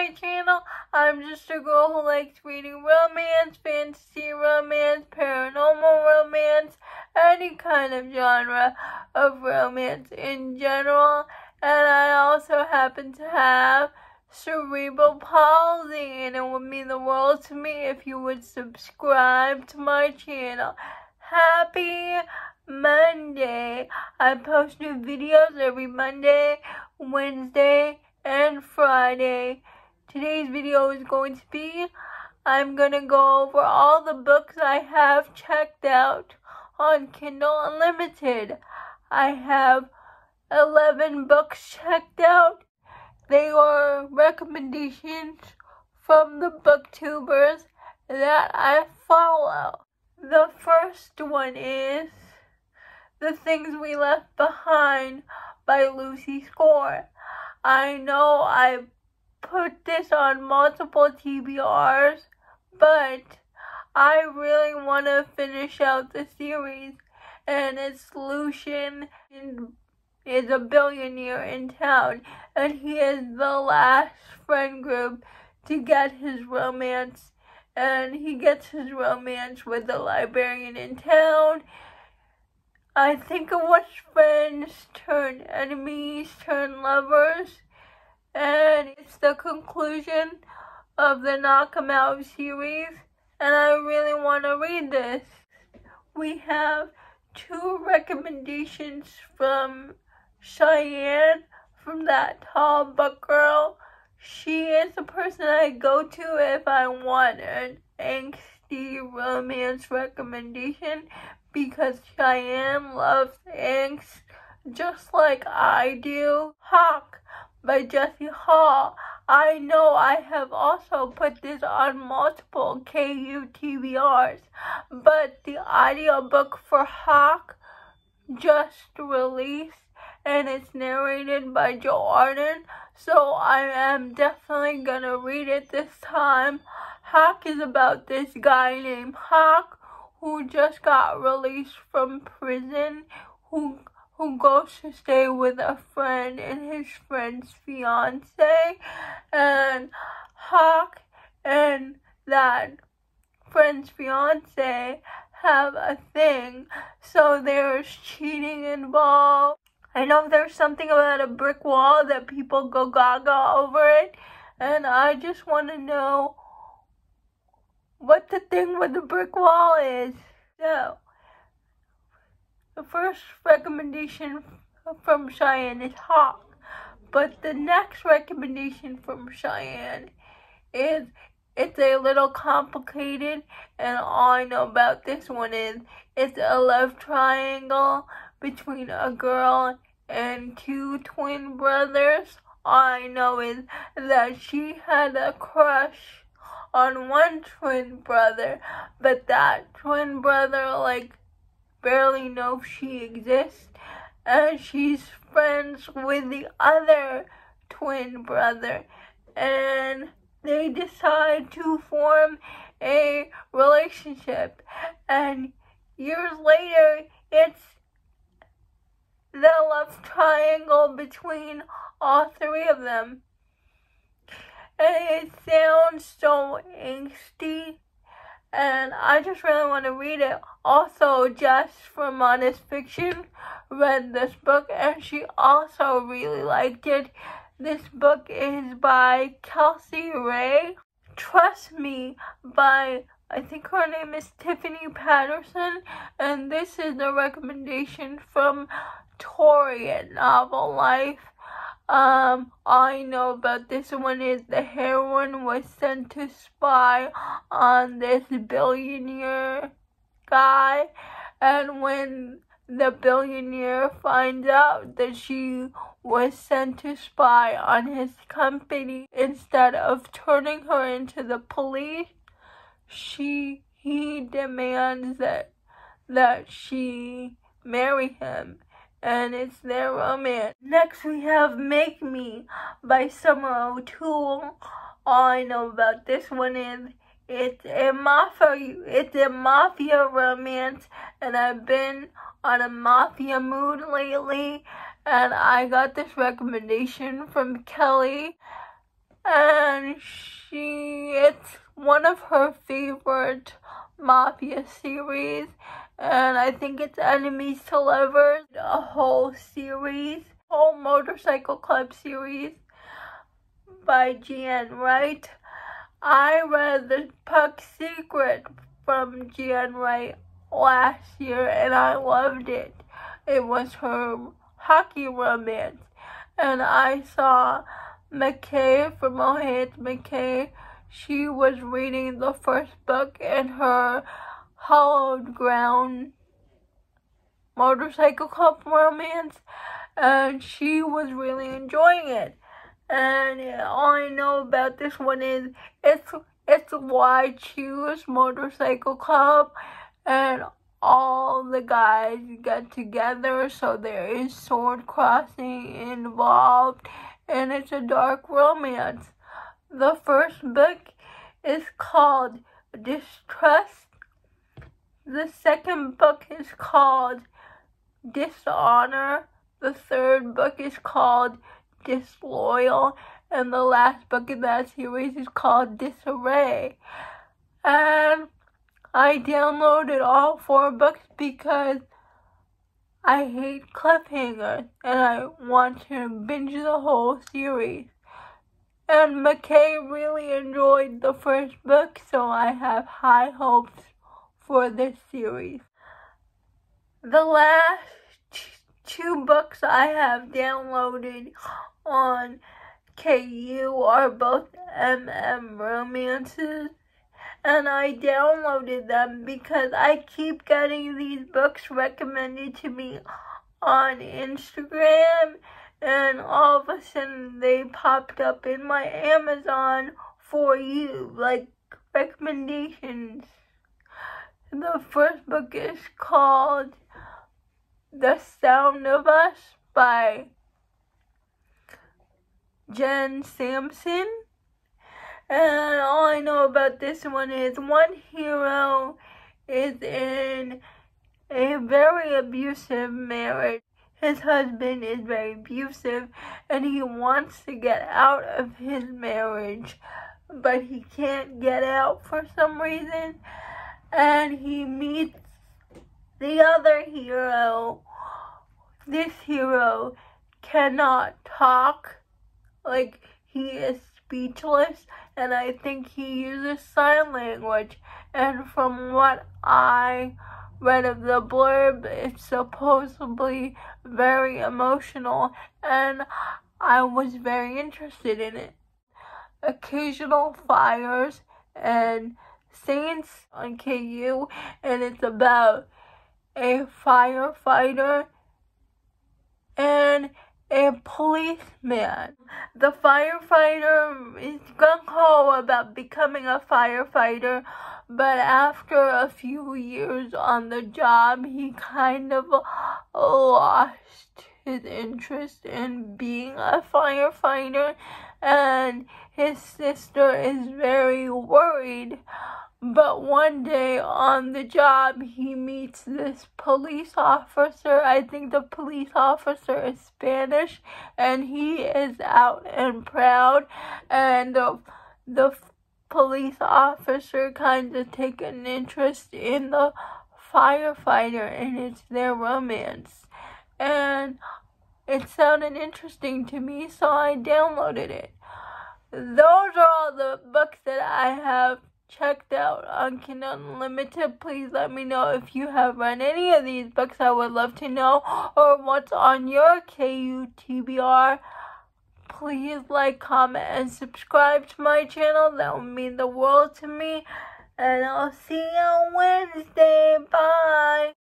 my channel. I'm just a girl who likes reading romance, fantasy romance, paranormal romance, any kind of genre of romance in general. And I also happen to have cerebral palsy, and it would mean the world to me if you would subscribe to my channel. Happy Monday! I post new videos every Monday, Wednesday, and Friday. Today's video is going to be, I'm going to go over all the books I have checked out on Kindle Unlimited. I have 11 books checked out. They are recommendations from the booktubers that I follow. The first one is The Things We Left Behind by Lucy Score. I know I put this on multiple TBRs, but I really want to finish out the series, and its Lucian is a billionaire in town, and he is the last friend group to get his romance, and he gets his romance with the librarian in town. I think it was friends turn enemies turn lovers, and it's the conclusion of the Knock 'Em Out series, and I really want to read this. We have 2 recommendations from Cheyenne, from That Tall Book Girl. She is the person I go to if I want an angsty romance recommendation, because Cheyenne loves angst just like I do. Hawke by Jessie Hall. I know I have also put this on multiple KU TBRs, but the audiobook for Hawke just released, and it's narrated by Joe Arden, so I am definitely gonna read it this time. Hawke is about this guy named Hawke who just got released from prison, who goes to stay with a friend and his friend's fiance, and Hawke and that friend's fiance have a thing, so there's cheating involved. I know there's something about a brick wall that people go gaga over it, and I just want to know what the thing with the brick wall is. So, the first recommendation from Cheyenne is Hawke, but the next recommendation from Cheyenne is, it's a little complicated, and all I know about this one is it's a love triangle between a girl and 2 twin brothers. All I know is that she had a crush on one twin brother, but that twin brother barely knows she exists, and she's friends with the other twin brother, and they decide to form a relationship, and years later it's the love triangle between all 3 of them. And it sounds so angsty, and I just really want to read it. Also, Jess from Honest Fiction read this book, and she also really liked it. This book is by Kelsey Ray. Trust Me by, I think her name is Tiffany Patterson, and this is a recommendation from Tori at Novel Life. All I know about this one is the heroine was sent to spy on this billionaire guy, and when the billionaire finds out that she was sent to spy on his company, instead of turning her into the police, he demands that she marry him, and it's their romance. Next we have Make Me by Summer O'Toole. All I know about this one is it's a mafia romance, and I've been on a mafia mood lately, and I got this recommendation from Kelly, and and it's one of her favorite mafia series, and I think it's Enemies to Lovers, a whole motorcycle club series by Jan Wright. I read The Puck Secret from Jan Wright last year, and I loved it. It was her hockey romance. And I saw McKay from Ohio McKay. She was reading the first book in her Hallowed Ground motorcycle club romance, and she was really enjoying it. And all I know about this one is it's Why Choose Motorcycle Club, and all the guys get together, so there is sword crossing involved, and it's a dark romance. The first book is called Distrust. The second book is called Dishonor. The third book is called Disloyal, and the last book in that series is called Disarray. And I downloaded all 4 books because I hate cliffhangers and I want to binge the whole series. And McKay really enjoyed the first book, so I have high hopes for this series. The last 2 books I have downloaded on KU are both romances, and I downloaded them because I keep getting these books recommended to me on Instagram, and all of a sudden they popped up in my Amazon for you, like recommendations. The first book is called The Sound of Us by Jen Sampson. And all I know about this one is one hero is in a very abusive marriage. His husband is very abusive and he wants to get out of his marriage, but he can't get out for some reason. And he meets the other hero. This hero cannot talk, like he is speechless, and I think he uses sign language. And from what I read of the blurb, it's supposedly very emotional, and I was very interested in it. Occasional Fires and Saints on KU, and it's about a firefighter and a policeman. The firefighter is gung-ho about becoming a firefighter, but after a few years on the job, he kind of lost his interest in being a firefighter, and his sister is very worried. But one day on the job, he meets this police officer. I think the police officer is Spanish, and he is out and proud, and the police officer kind of take an interest in the firefighter, and it's their romance. And it sounded interesting to me, so I downloaded it. Those are all the books that I have checked out on Kindle Unlimited. Please let me know if you have read any of these books. I would love to know, or what's on your KU TBR. Please like, comment, and subscribe to my channel. That would mean the world to me. And I'll see you on Wednesday. Bye.